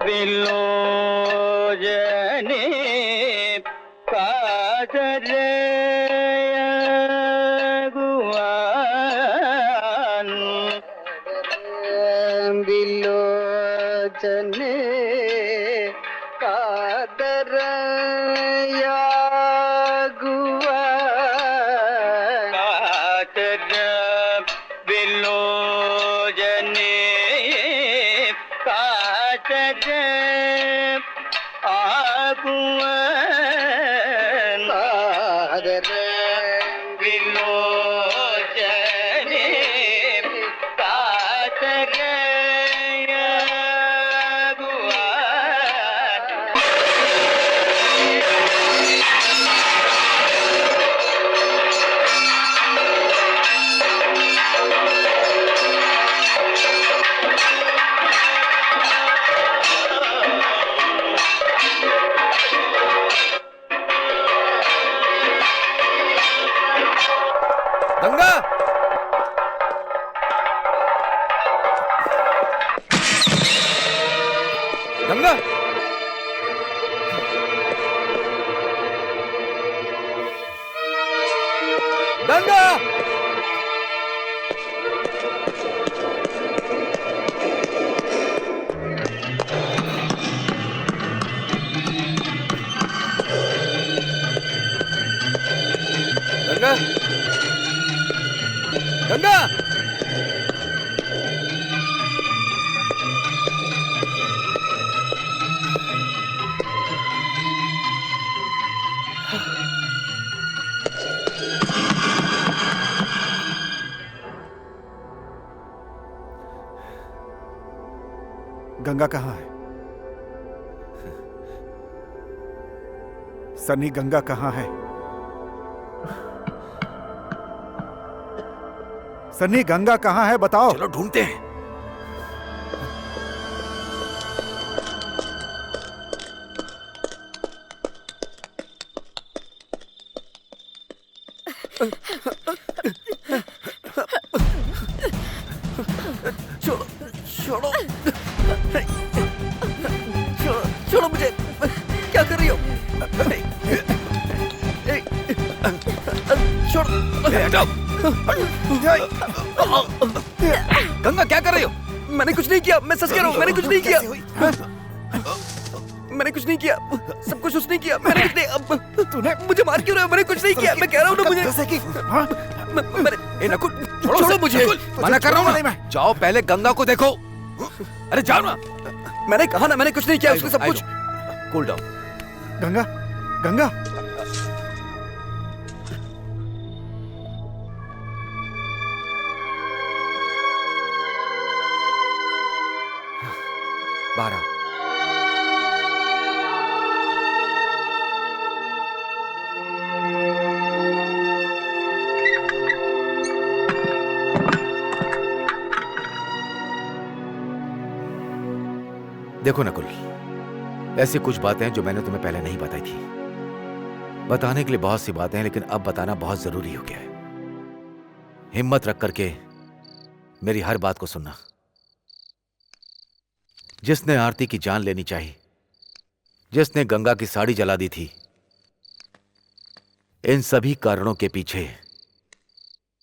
विलोचने कातर गुआन विलोचने कातर गुआन कातर विलोचने कातर आगुआन कातर विलोचने कातर गंगा, गंगा, गंगा, गंगा, गंगा, गंगा कहाँ है? सनी, गंगा कहाँ है? सनी, गंगा कहाँ है बताओ। चलो ढूंढते हैं। छोड़ो, छोड़ो, छोड़ो, छोड़ो मुझे। क्या कर रही हो? छोड़ो। हटाओ। गंगा, क्या कर रही हो? मैंने कुछ नहीं किया, मैं सच कह रहा हूँ, मैंने कुछ नहीं किया। मैंने कुछ नहीं किया, सब कुछ उसने किया। मैंने कुछ नहीं। अब तूने मुझे मार क्यों रहे हो? मैंने कुछ नहीं किया, मैं कह रहा हूँ ना मुझे। नकुल, छोड़ो मुझे, मना कर रहा हूँ ना। जाओ पहले गंगा को देखो। अरे जाओ ना। मैंने कहा ना, मैंने कुछ नहीं किया, उसने सब कुछ। Cool down. गंगा, गंगा, बाहर आओ। देखो नकुल, ऐसी कुछ बातें हैं जो मैंने तुम्हें पहले नहीं बताई थी। बताने के लिए बहुत सी बातें हैं, लेकिन अब बताना बहुत जरूरी हो गया है। हिम्मत रख करके मेरी हर बात को सुनना। जिसने आरती की जान लेनी चाहिए, जिसने गंगा की साड़ी जला दी थी, इन सभी कारणों के पीछे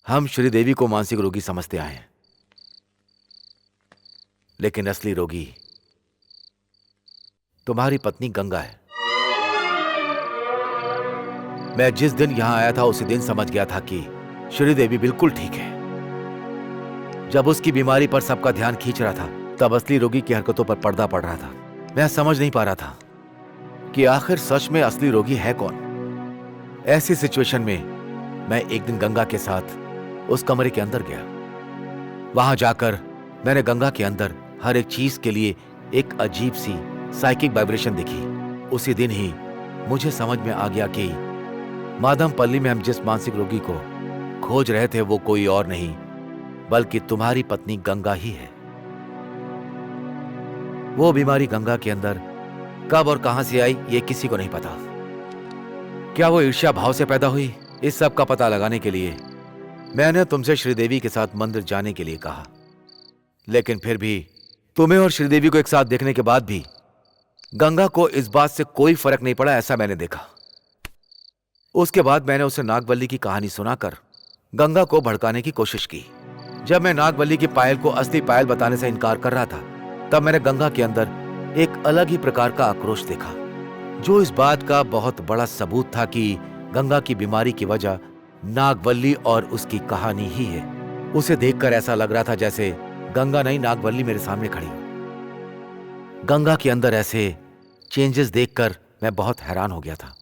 हम श्रीदेवी को मानसिक रोगी समझते आए हैं। लेकिन असली रोगी तुम्हारी पत्नी गंगा है। मैं जिस दिन यहां आया था उसी दिन समझ गया था कि श्रीदेवी बिल्कुल ठीक है। जब उसकी बीमारी पर सबका ध्यान खींच रहा था, तब असली रोगी की हरकतों पर पर्दा पड़ रहा था। मैं समझ नहीं पा रहा था कि आखिर सच में असली रोगी है कौन। ऐसी सिचुएशन में मैं एक दिन गंगा के साथ उस कमरे के अंदर गया। वहां जाकर मैंने गंगा के अंदर हर एक चीज के लिए एक अजीब सी साइकिक वाइब्रेशन देखी। उसी दिन ही मुझे समझ में आ गया कि मादमपल्ली में हम जिस मानसिक रोगी को खोज रहे थे वो कोई और नहीं बल्कि तुम्हारी पत्नी गंगा ही है। वो बीमारी गंगा के अंदर कब और कहां से आई ये किसी को नहीं पता। क्या वो ईर्ष्या भाव से पैदा हुई? इस सब का पता लगाने के लिए मैंने तुमसे श्रीदेवी के साथ मंदिर जाने के लिए कहा, लेकिन फिर भी तुम्हें और श्रीदेवी को एक साथ देखने के बाद भी गंगा को इस बात से कोई फर्क नहीं पड़ा, ऐसा मैंने देखा। उसके बाद मैंने उसे नागवल्ली की कहानी सुनाकर गंगा को भड़काने की कोशिश की। जब मैं नागवल्ली की पायल को असली पायल बताने से इनकार कर रहा था, तब मैंने गंगा के अंदर एक अलग ही प्रकार का आक्रोश देखा, जो इस बात का बहुत बड़ा सबूत था कि गंगा की बीमारी की वजह नागवल्ली और उसकी कहानी ही है। उसे देखकर ऐसा लग रहा था जैसे गंगा नहीं, नागवल्ली मेरे सामने खड़ी हो। गंगा के अंदर ऐसे चेंजेस देखकर मैं बहुत हैरान हो गया था।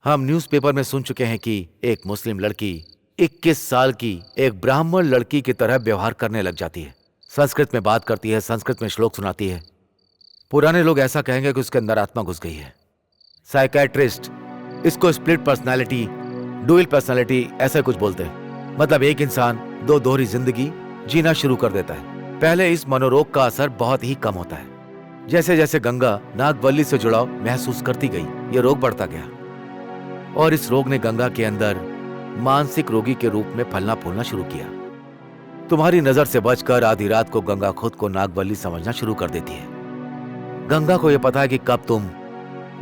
हम न्यूज़पेपर में सुन चुके हैं कि एक मुस्लिम लड़की 21 साल की एक ब्राह्मण लड़की की तरह व्यवहार करने लग जाती है, संस्कृत में बात करती है, संस्कृत में श्लोक सुनाती है। पुराने लोग ऐसा कहेंगे कि उसके अंदर आत्मा घुस गई है। साइकियाट्रिस्ट इसको स्प्लिट पर्सनालिटी, डुअल पर्सनालिटी ऐसा कुछ बोलते हैं। मतलब एक इंसान दो दोहरी जिंदगी जीना शुरू कर देता है। पहले इस मनोरोग का असर बहुत ही कम होता है। जैसे जैसे गंगा नागवल्ली से जुड़ाव महसूस करती गई, यह रोग बढ़ता गया और इस रोग ने गंगा के अंदर मानसिक रोगी के रूप में फलना फूलना शुरू किया। तुम्हारी नजर से बचकर आधी रात को गंगा खुद को नागवल्ली समझना शुरू कर देती है। गंगा को यह पता है कि कब तुम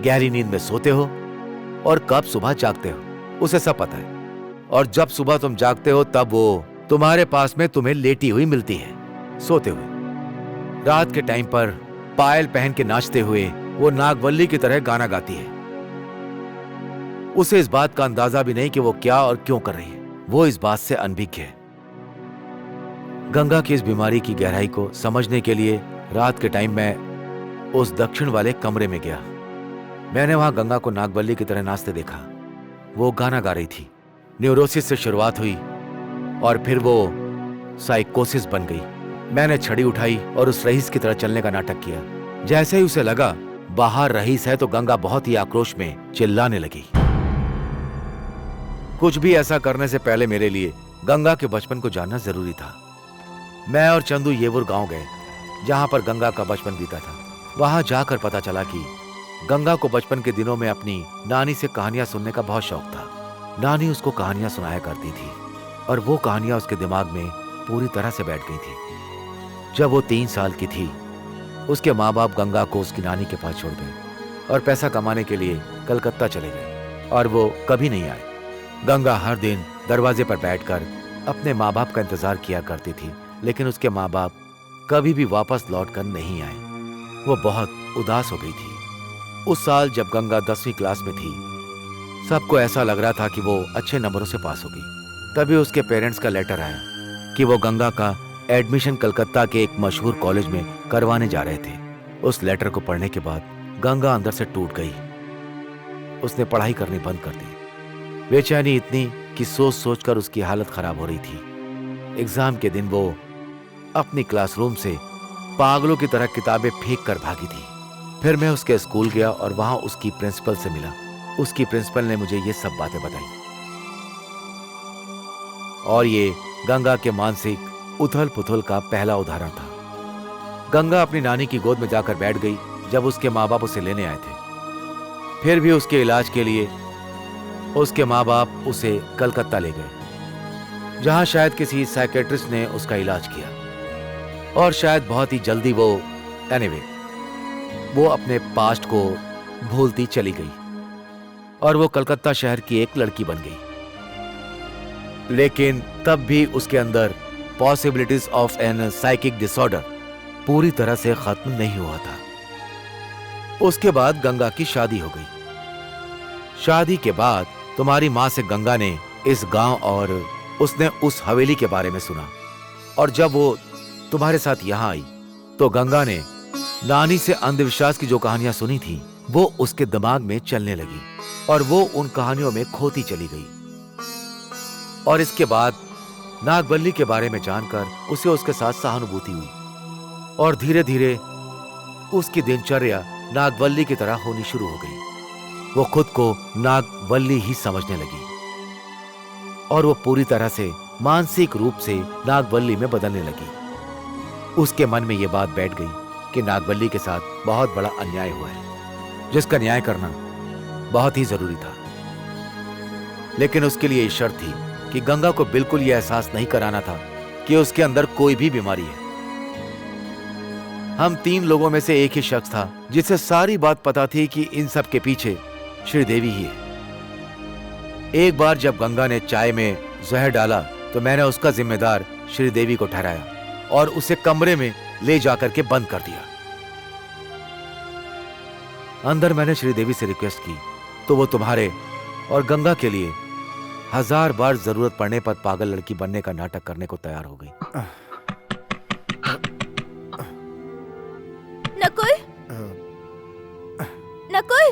गहरी नींद में सोते हो और कब सुबह जागते हो, उसे सब पता है। और जब सुबह तुम जागते हो तब वो तुम्हारे पास में तुम्हें लेटी हुई मिलती है, सोते हुए। रात के टाइम पर पायल पहन के नाचते हुए वो नागवल्ली की तरह गाना गाती है। उसे इस बात का अंदाजा भी नहीं कि वो क्या और क्यों कर रही है। वो इस बात से अनभिज्ञ है। गंगा की इस बीमारी की गहराई को समझने के लिए रात के टाइम मैं उस दक्षिण वाले कमरे में गया। मैंने वहां गंगा को नागवल्ली की तरह नाचते देखा। वो गाना गा रही थी। न्यूरोसिस से शुरुआत हुई और फिर वो साइकोसिस बन गई। मैंने छड़ी उठाई और उस रईस की तरह चलने का नाटक किया। जैसे ही उसे लगा बाहर रईस है, तो गंगा बहुत ही आक्रोश में चिल्लाने लगी। कुछ भी ऐसा करने से पहले मेरे लिए गंगा के बचपन को जानना जरूरी था। मैं और चंदू येवुर गांव गए, जहां पर गंगा का बचपन बीता था। वहां जाकर पता चला कि गंगा को बचपन के दिनों में अपनी नानी से कहानियां सुनने का बहुत शौक था। नानी उसको कहानियां सुनाया करती थी और वो कहानियां उसके दिमाग में पूरी तरह से बैठ गई थी। जब वो 3 साल की थी, उसके माँ बाप गंगा को उसकी नानी के पास छोड़ गए और पैसा कमाने के लिए कलकत्ता चले गए और वो कभी नहीं आए। गंगा हर दिन दरवाजे पर बैठकर अपने माँ बाप का इंतजार किया करती थी, लेकिन उसके माँ बाप कभी भी वापस लौटकर नहीं आए। वो बहुत उदास हो गई थी। उस साल जब गंगा 10वीं क्लास में थी, सबको ऐसा लग रहा था कि वो अच्छे नंबरों से पास होगी। तभी उसके पेरेंट्स का लेटर आया कि वो गंगा का एडमिशन कलकत्ता के एक मशहूर कॉलेज में करवाने जा रहे थे। उस लेटर को पढ़ने के बाद गंगा अंदर से टूट गई। उसने पढ़ाई करनी बंद कर दी। बेचैनी इतनी कि सोच सोचकर उसकी हालत खराब हो रही थी। एग्जाम के दिन वो अपनी क्लासरूम से पागलों की तरह किताबें फेंक कर भागी थी। फिर मैं उसके स्कूल गया और वहां उसकी प्रिंसिपल से मिला। उसकी प्रिंसिपल ने मुझे ये सब बातें बताई और ये गंगा के मानसिक उथल पुथल का पहला उदाहरण था। गंगा अपनी नानी की गोद में जाकर बैठ गई जब उसके माँ बाप उसे लेने आए थे। फिर भी उसके इलाज के लिए उसके माँ बाप उसे कलकत्ता ले गए, जहां शायद किसी साइकियाट्रिस्ट ने उसका इलाज किया और शायद बहुत ही जल्दी वो अपने पास्ट को भूलती चली गई और वो कलकत्ता शहर की एक लड़की बन गई। लेकिन तब भी उसके अंदर possibilities of an psychic disorder पूरी तरह से खत्म नहीं हुआ था। उसके बाद गंगा की शादी हो गई। शादी के बाद तुम्हारी माँ से गंगा ने इस गांव और उसने उस हवेली के बारे में सुना और जब वो तुम्हारे साथ यहां आई तो गंगा ने नानी से अंधविश्वास की जो कहानियां सुनी थी वो उसके दिमाग में चलने लगी और वो उन कहानियों में खोती चली गई। और इसके बाद नागवल्ली के बारे में जानकर उसे उसके साथ सहानुभूति हुई और धीरे धीरे उसकी दिनचर्या नागवल्ली की तरह होनी शुरू हो गई। वो खुद को नागवल्ली ही समझने लगी और वो पूरी तरह से मानसिक रूप से नागवल्ली में बदलने लगी। उसके मन में ये बात बैठ गई कि नागवल्ली के साथ बहुत बड़ा अन्याय हुआ है, जिसका न्याय करना बहुत ही जरूरी था। लेकिन उसके लिए शर्त थी कि गंगा को बिल्कुल यह एहसास नहीं कराना था कि उसके अंदर कोई भी बीमारी है। हम 3 लोगों में से एक ही शख्स था जिसे सारी बात पता थी कि इन सब के पीछे श्रीदेवी ही है। एक बार जब गंगा ने चाय में जहर डाला तो मैंने उसका जिम्मेदार श्रीदेवी को ठहराया और उसे कमरे में ले जाकर के बंद कर दिया। अंदर मैंने श्रीदेवी से रिक्वेस्ट की तो वो तुम्हारे और गंगा के लिए 1000 बार जरूरत पड़ने पर पागल लड़की बनने का नाटक करने को तैयार हो गई। नकुल, नकुल,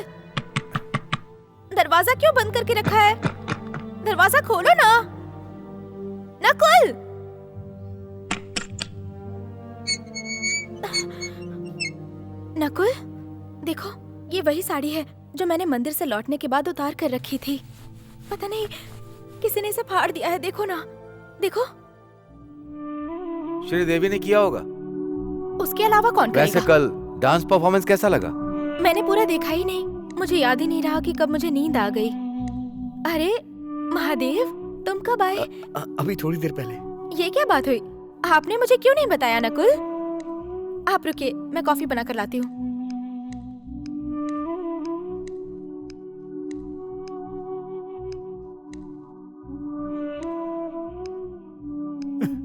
दरवाजा क्यों बंद करके रखा है? दरवाजा खोलो ना। नकुल, नकुल, देखो ये वही साड़ी है जो मैंने मंदिर से लौटने के बाद उतार कर रखी थी। पता नहीं किसी ने इसे फाड़ दिया है। देखो ना, देखो। श्रीदेवी ने किया होगा। उसके अलावा कौन करेगा? वैसे कल डांस परफॉर्मेंस कैसा लगा? मैंने पूरा देखा ही नहीं, मुझे याद ही नहीं रहा कि कब मुझे नींद आ गई। अरे महादेव, तुम कब आए? अभी थोड़ी देर पहले। ये क्या बात हुई? आपने मुझे क्यों नहीं बताया नकुल? आप रुकिए, मैं कॉफी बनाकर लाती हूँ।